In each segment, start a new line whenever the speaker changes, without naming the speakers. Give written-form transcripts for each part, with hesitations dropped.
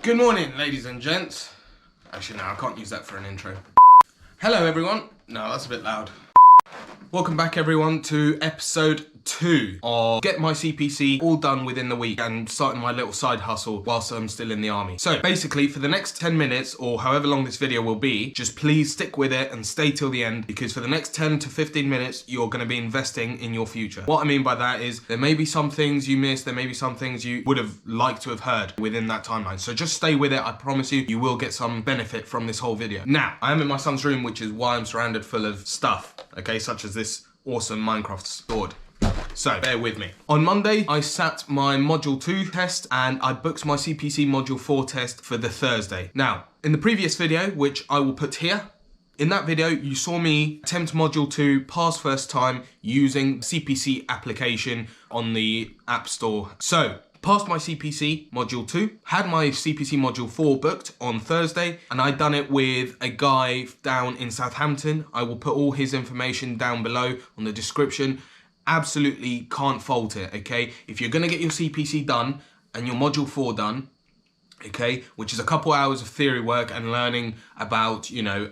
Good morning, ladies and gents. Actually, no, I can't use that for an intro. Hello, everyone. No, that's a bit loud. Welcome back, everyone, to episode 2 of Get My CPC all done within the week and starting my little side hustle whilst I'm still in the army. So basically, for the next 10 minutes or however long this video will be, just please stick with it and stay till the end, because for the next 10 to 15 minutes, you're going to be investing in your future. What I mean by that is there may be some things you missed, there may be some things you would have liked to have heard within that timeline. So just stay with it. I promise you, you will get some benefit from this whole video. Now, I am in my son's room, which is why I'm surrounded full of stuff, okay, such as this awesome Minecraft sword. So, bear with me. On Monday, I sat my Module 2 test and I booked my CPC Module 4 test for the Thursday. Now, in the previous video, which I will put here, in that video, you saw me attempt Module 2, pass first time, using CPC application on the App Store. So, passed my CPC Module 2, had my CPC Module 4 booked on Thursday, and I'd done it with a guy down in Southampton. I will put all his information down below on the description. Absolutely can't fault it, okay? If you're gonna get your CPC done and your Module 4 done, okay, which is a couple hours of theory work and learning about, you know,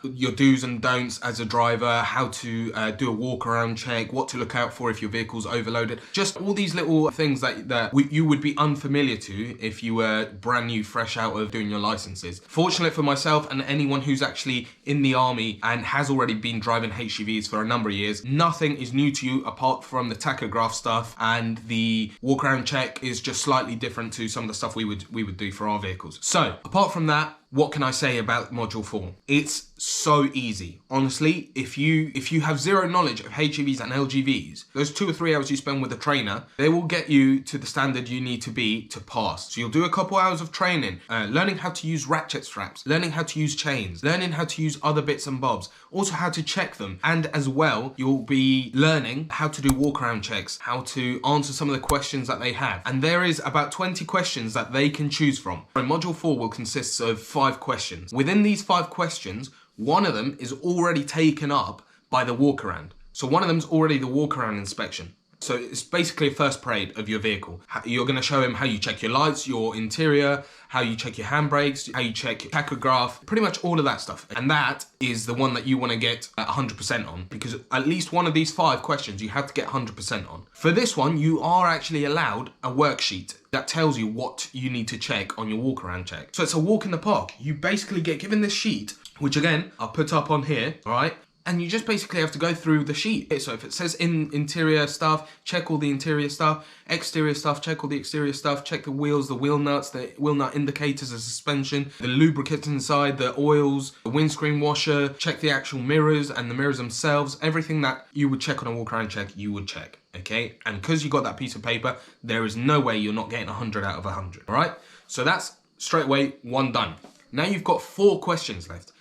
your do's and don'ts as a driver, how to do a walk around check, what to look out for if your vehicle's overloaded, just all these little things that you would be unfamiliar to if you were brand new, fresh out of doing your licenses. Fortunate for myself and anyone who's actually in the army and has already been driving HGVs for a number of years, nothing is new to you apart from the tachograph stuff, and the walk around check is just slightly different to some of the stuff we would do for our vehicles. So apart from that, what can I say about Module 4? It's so easy. Honestly, if you have zero knowledge of HGVs and LGVs, those 2 or 3 hours you spend with a trainer, they will get you to the standard you need to be to pass. So you'll do a couple hours of training, learning how to use ratchet straps, learning how to use chains, learning how to use other bits and bobs, also how to check them. And as well, you'll be learning how to do walk around checks, how to answer some of the questions that they have. And there is about 20 questions that they can choose from. Module 4 will consist of 5 questions. Within these 5 questions, one of them is already taken up by the walk around. So one of them is already the walk around inspection. So it's basically a first parade of your vehicle. You're going to show him how you check your lights, your interior, how you check your handbrakes, how you check your tachograph, pretty much all of that stuff. And that is the one that you want to get 100% on, because at least one of these 5 questions you have to get 100% on. For this one, you are actually allowed a worksheet that tells you what you need to check on your walk around check. So it's a walk in the park. You basically get given this sheet, which again, I'll put up on here, all right? And you just basically have to go through the sheet. So if it says interior stuff, check all the interior stuff, exterior stuff, check all the exterior stuff, check the wheels, the wheel nuts, the wheel nut indicators, the suspension, the lubricants inside, the oils, the windscreen washer, check the actual mirrors and the mirrors themselves. Everything that you would check on a walk around check, you would check, okay? And because you got that piece of paper, there is no way you're not getting 100 out of 100, all right? So that's straight away 1 done. Now you've got 4 questions left.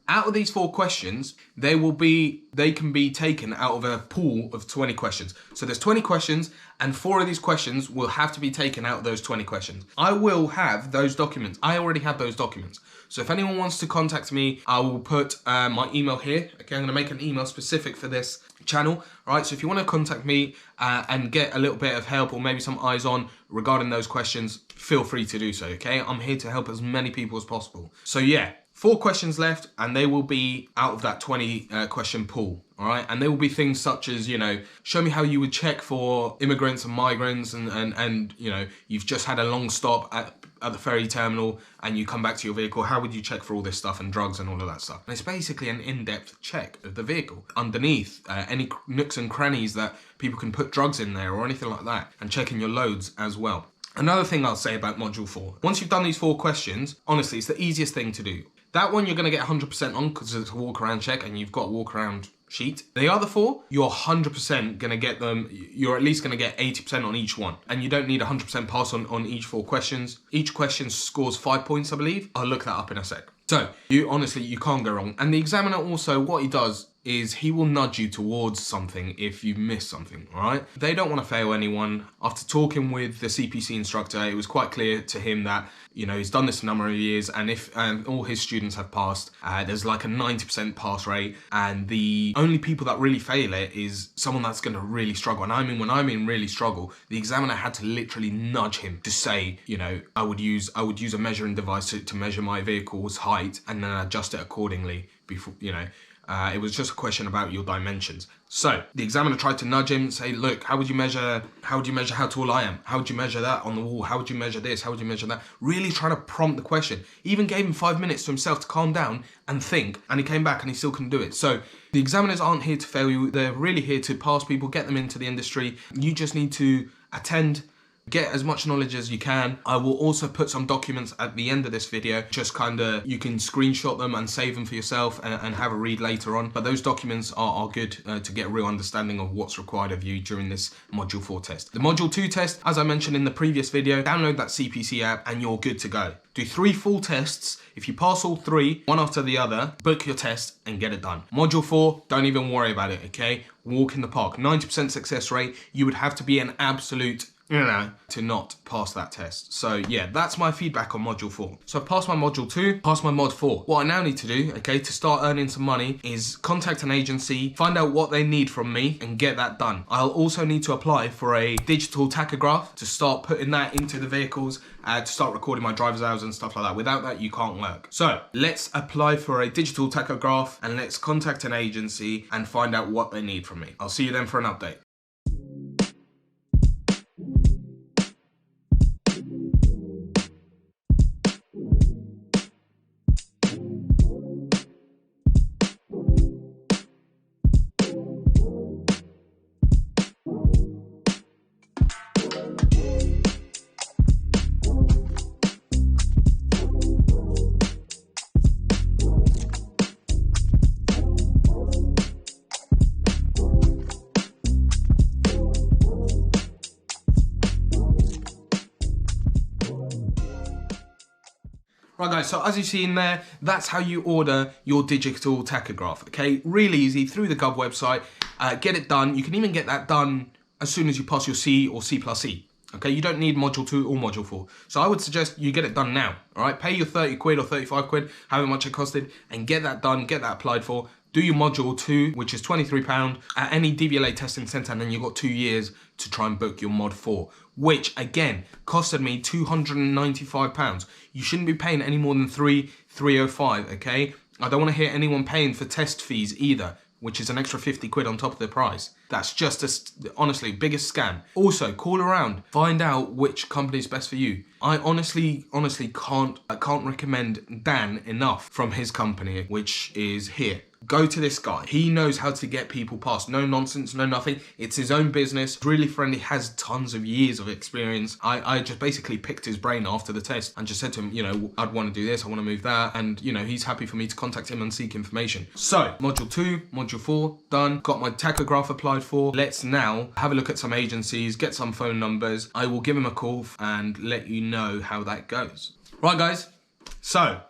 Out of these 4 questions, they can be taken out of a pool of 20 questions. So there's 20 questions, and 4 of these questions will have to be taken out of those 20 questions. I will have those documents. I already have those documents. So if anyone wants to contact me, I will put my email here. Okay, I'm gonna make an email specific for this channel. All right, so if you wanna contact me and get a little bit of help or maybe some eyes on regarding those questions, feel free to do so, okay? I'm here to help as many people as possible. So yeah. 4 questions left, and they will be out of that 20 question pool, all right? And there will be things such as, you know, show me how you would check for immigrants and migrants, and you know, you've just had a long stop at the ferry terminal and you come back to your vehicle, how would you check for all this stuff and drugs and all of that stuff? And it's basically an in-depth check of the vehicle. Underneath, any nooks and crannies that people can put drugs in there or anything like that, and checking your loads as well. Another thing I'll say about Module 4, once you've done these 4 questions, honestly, it's the easiest thing to do. That one you're going to get 100% on because it's a walk around check and you've got a walk around sheet. The other 4, you're 100% going to get them, you're at least going to get 80% on each one. And you don't need 100% pass on each 4 questions. Each question scores 5 points, I believe. I'll look that up in a sec. So, you honestly, you can't go wrong. And the examiner also, what he does, is he will nudge you towards something if you miss something, all right? They don't want to fail anyone. After talking with the CPC instructor, it was quite clear to him that, you know, he's done this a number of years, and if all his students have passed, there's like a 90% pass rate, and the only people that really fail it is someone that's going to really struggle. And I mean, when I mean really struggle, the examiner had to literally nudge him to say, you know, I would use a measuring device to measure my vehicle's height and then adjust it accordingly before, you know. It was just a question about your dimensions. So the examiner tried to nudge him, say, look, how would you measure how tall I am? How would you measure that on the wall? How would you measure this? How would you measure that? Really trying to prompt the question. Even gave him 5 minutes to himself to calm down and think, and he came back and he still couldn't do it. So the examiners aren't here to fail you. They're really here to pass people, get them into the industry. You just need to attend, get as much knowledge as you can. I will also put some documents at the end of this video, just kind of, you can screenshot them and save them for yourself and have a read later on. But those documents are good to get a real understanding of what's required of you during this Module 4 test. The Module 2 test, as I mentioned in the previous video, download that CPC app and you're good to go. Do 3 full tests. If you pass all 3, one after the other, book your test and get it done. Module 4, don't even worry about it, okay? Walk in the park. 90% success rate. You would have to be an absolute, you know, to not pass that test. So yeah, that's my feedback on Module 4. So I've passed my Module 2, passed my Mod 4. What I now need to do, okay, to start earning some money is contact an agency, find out what they need from me and get that done. I'll also need to apply for a digital tachograph to start putting that into the vehicles, to start recording my driver's hours and stuff like that. Without that, you can't work. So let's apply for a digital tachograph and let's contact an agency and find out what they need from me. I'll see you then for an update. Right guys, so as you see in there, that's how you order your digital tachograph, okay? Really easy, through the Gov website, get it done. You can even get that done as soon as you pass your C or C+E, okay? You don't need Module 2 or Module 4. So I would suggest you get it done now, all right? Pay your 30 quid or 35 quid, however much it costed, and get that done, get that applied for. Do your Module 2, which is £23 at any DVLA testing centre, and then you've got 2 years to try and book your Mod 4, which again costed me £295. You shouldn't be paying any more than £305, okay? I don't want to hear anyone paying for test fees either, which is an extra 50 quid on top of the price. That's just honestly, biggest scam. Also, call around, find out which company is best for you. I honestly can't recommend Dan enough from his company, which is here. Go to this guy. He knows how to get people past. No nonsense, no nothing. It's his own business. Really friendly, has tons of years of experience. I just basically picked his brain after the test and just said to him, you know, I'd want to do this, I want to move that. And, you know, he's happy for me to contact him and seek information. So, Module 2, Module 4, done. Got my tachograph applied for. Let's now have a look at some agencies, get some phone numbers. I will give him a call and let you know how that goes. Right, guys. So,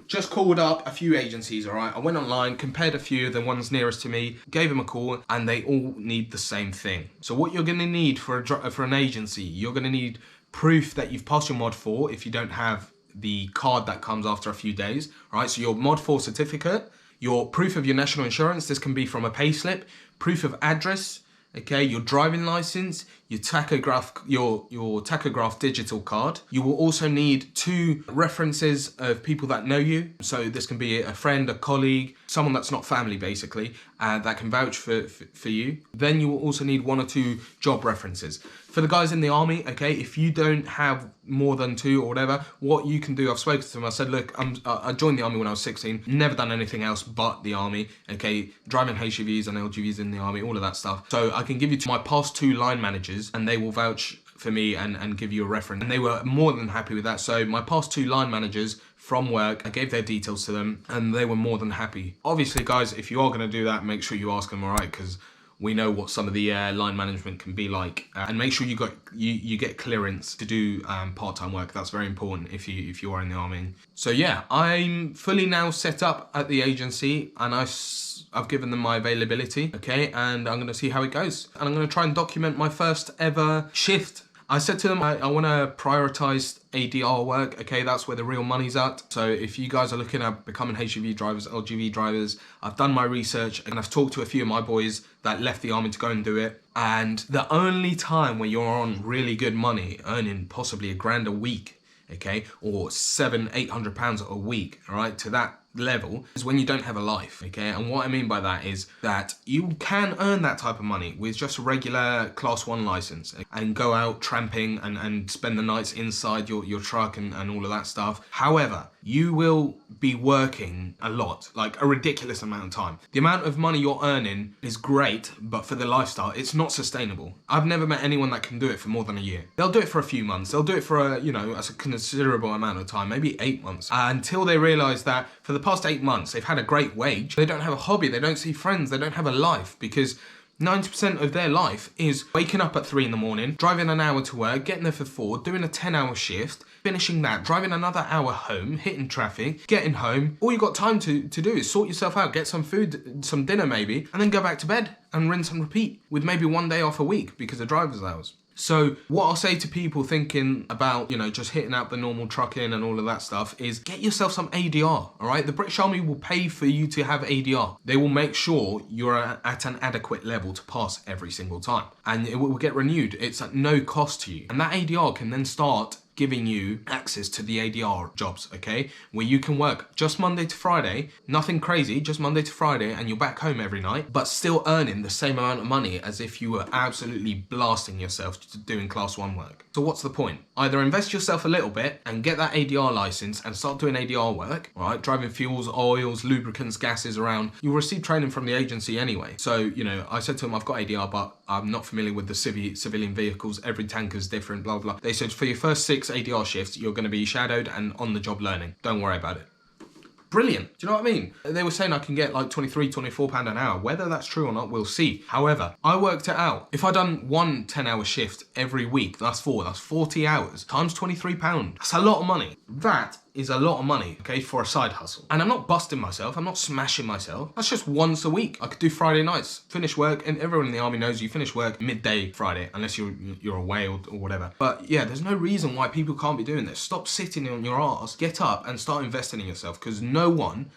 just called up a few agencies, all right? I went online, compared a few, the ones nearest to me, gave them a call, and they all need the same thing. So what you're gonna need for an agency, you're gonna need proof that you've passed your Mod 4 if you don't have the card that comes after a few days, all right? So your Mod 4 certificate, your proof of your national insurance, this can be from a payslip, proof of address, okay, your driving license, your tachograph digital card. You will also need 2 references of people that know you. So this can be a friend, a colleague, someone that's not family basically, that can vouch for you. Then you will also need 1 or 2 job references. For the guys in the army, okay, if you don't have more than 2 or whatever, what you can do, I've spoken to them, I said, look, I joined the army when I was 16, never done anything else but the army, okay, driving HGVs and LGVs in the army, all of that stuff. So I can give you to my past 2 line managers and they will vouch for me and give you a reference. And they were more than happy with that. So my past 2 line managers from work, I gave their details to them and they were more than happy. Obviously, guys, if you are gonna do that, make sure you ask them, all right, because we know what some of the line management can be like, and make sure you get clearance to do part-time work. That's very important if you are in the army. So yeah, I'm fully now set up at the agency, and I've given them my availability, okay, and I'm gonna see how it goes. And I'm gonna try and document my first ever shift. I said to them, I want to prioritize ADR work, okay, that's where the real money's at. So if you guys are looking at becoming HGV drivers, LGV drivers, I've done my research and I've talked to a few of my boys that left the army to go and do it. And the only time where you're on really good money, earning possibly £1,000 a week, okay, or £700-800 a week, all right, to that level, is when you don't have a life, okay? And what I mean by that is that you can earn that type of money with just a regular class 1 license and go out tramping and spend the nights inside your truck and all of that stuff. However, you will be working a lot, like a ridiculous amount of time. The amount of money you're earning is great, but for the lifestyle, it's not sustainable. I've never met anyone that can do it for more than a year. They'll do it for a few months. They'll do it for a considerable amount of time, maybe 8 months, until they realize that for the past 8 months, they've had a great wage. They don't have a hobby. They don't see friends. They don't have a life, because 90% of their life is waking up at 3 in the morning, driving an hour to work, getting there for 4, doing a 10-hour shift, finishing that, driving another hour home, hitting traffic, getting home. All you got time to do is sort yourself out, get some food, some dinner maybe, and then go back to bed and rinse and repeat with maybe 1 day off a week because of driver's hours. So what I'll say to people thinking about, just hitting out the normal trucking and all of that stuff is get yourself some ADR, all right? The British Army will pay for you to have ADR. They will make sure you're at an adequate level to pass every single time. And it will get renewed. It's at no cost to you. And that ADR can then start giving you access to the ADR jobs, okay? Where you can work just Monday to Friday, nothing crazy, just Monday to Friday, and you're back home every night, but still earning the same amount of money as if you were absolutely blasting yourself doing class 1 work. So what's the point? Either invest yourself a little bit and get that ADR license and start doing ADR work, all right? Driving fuels, oils, lubricants, gases around. You'll receive training from the agency anyway. So, I said to them, I've got ADR, but I'm not familiar with the civilian vehicles. Every tanker's different, blah, blah. They said for your first 6 ADR shifts, you're going to be shadowed and on the job learning. Don't worry about it. Brilliant. Do you know what I mean? They were saying I can get like £23-24 an hour. Whether that's true or not, we'll see. However, I worked it out. If I'd done one 10-hour shift every week, that's 40 hours, times £23. That's a lot of money. That is a lot of money, okay, for a side hustle. And I'm not busting myself, I'm not smashing myself. That's just once a week. I could do Friday nights, finish work, and everyone in the army knows you finish work midday Friday, unless you're away or whatever. But yeah, there's no reason why people can't be doing this. Stop sitting on your ass, get up and start investing in yourself, because no one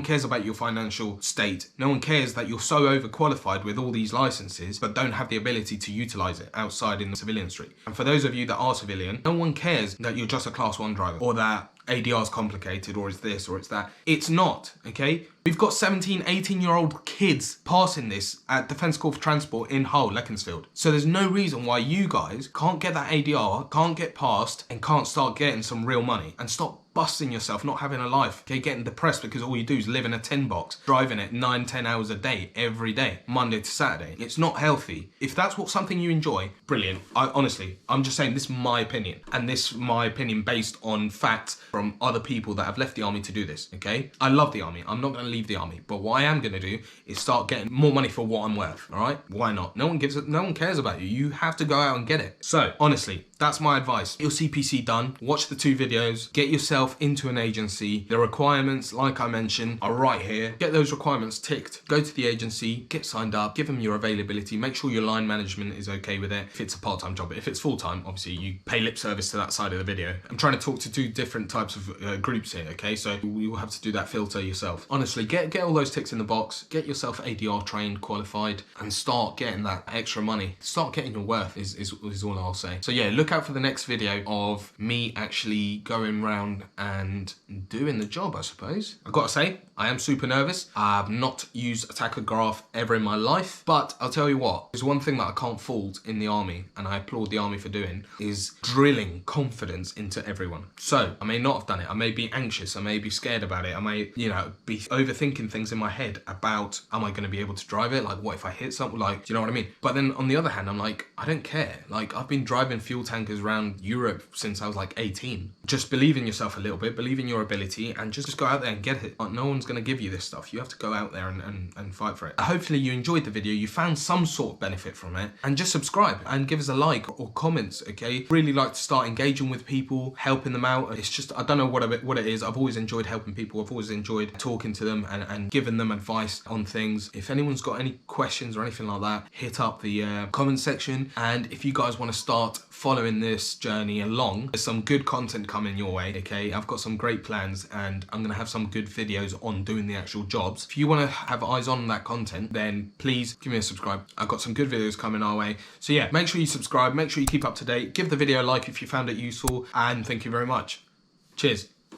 cares about your financial state. No one cares that you're so overqualified with all these licenses, but don't have the ability to utilize it outside in the civilian street. And for those of you that are civilian, no one cares that you're just a class 1 driver, or that ADR is complicated, or it's this, or it's that. It's not, okay? We've got 17, 18-year-old kids passing this at Defence Corps for Transport in Hull, Leckensfield. So there's no reason why you guys can't get that ADR, can't get passed, and can't start getting some real money, and stop busting yourself, not having a life, okay, getting depressed because all you do is live in a tin box, driving it 9-10 hours a day, every day, Monday to Saturday. It's not healthy. If that's something you enjoy, brilliant. Honestly, I'm just saying this is my opinion, and this is my opinion based on facts from other people that have left the army to do this, okay? I love the army. I'm not going to leave the army, but what I am going to do is start getting more money for what I'm worth, all right? Why not? No one cares about you. You have to go out and get it. So, honestly, that's my advice. Get your CPC done, watch the 2 videos, get yourself into an agency. The requirements, like I mentioned, are right here. Get those requirements ticked. Go to the agency, get signed up, give them your availability, make sure your line management is okay with it. If it's a part-time job, but if it's full-time, obviously you pay lip service to that side of the video. I'm trying to talk to 2 different types of groups here, okay? So you will have to do that filter yourself. Honestly, get all those ticks in the box, get yourself ADR trained, qualified, and start getting that extra money. Start getting your worth is all I'll say. So yeah, look out for the next video of me actually going around and doing the job, I suppose. I've got to say, I am super nervous. I've not used a tachograph ever in my life, but I'll tell you what, there's one thing that I can't fault in the army, and I applaud the army for doing, is drilling confidence into everyone. So I may not have done it. I may be anxious. I may be scared about it. I may, be overthinking things in my head about, am I going to be able to drive it? Like, what if I hit something? Like, do you know what I mean? But then on the other hand, I'm like, I don't care. Like, I've been driving fuel tanks tankers around Europe since I was like 18. Just believe in yourself a little bit, believe in your ability, and just go out there and get it. Like, no one's gonna give you this stuff. You have to go out there and fight for it. Hopefully you enjoyed the video, you found some sort of benefit from it, and just subscribe and give us a like or comments, okay? Really like to start engaging with people, helping them out. It's just, I don't know what it is. I've always enjoyed helping people. I've always enjoyed talking to them and giving them advice on things. If anyone's got any questions or anything like that, hit up the comment section. And if you guys want to start following this journey along, there's some good content coming your way, okay? I've got some great plans and I'm gonna have some good videos on doing the actual jobs. If you want to have eyes on that content, then please give me a subscribe. I've got some good videos coming our way. So yeah, make sure you subscribe, make sure you keep up to date, give the video a like if you found it useful, and thank you very much. Cheers.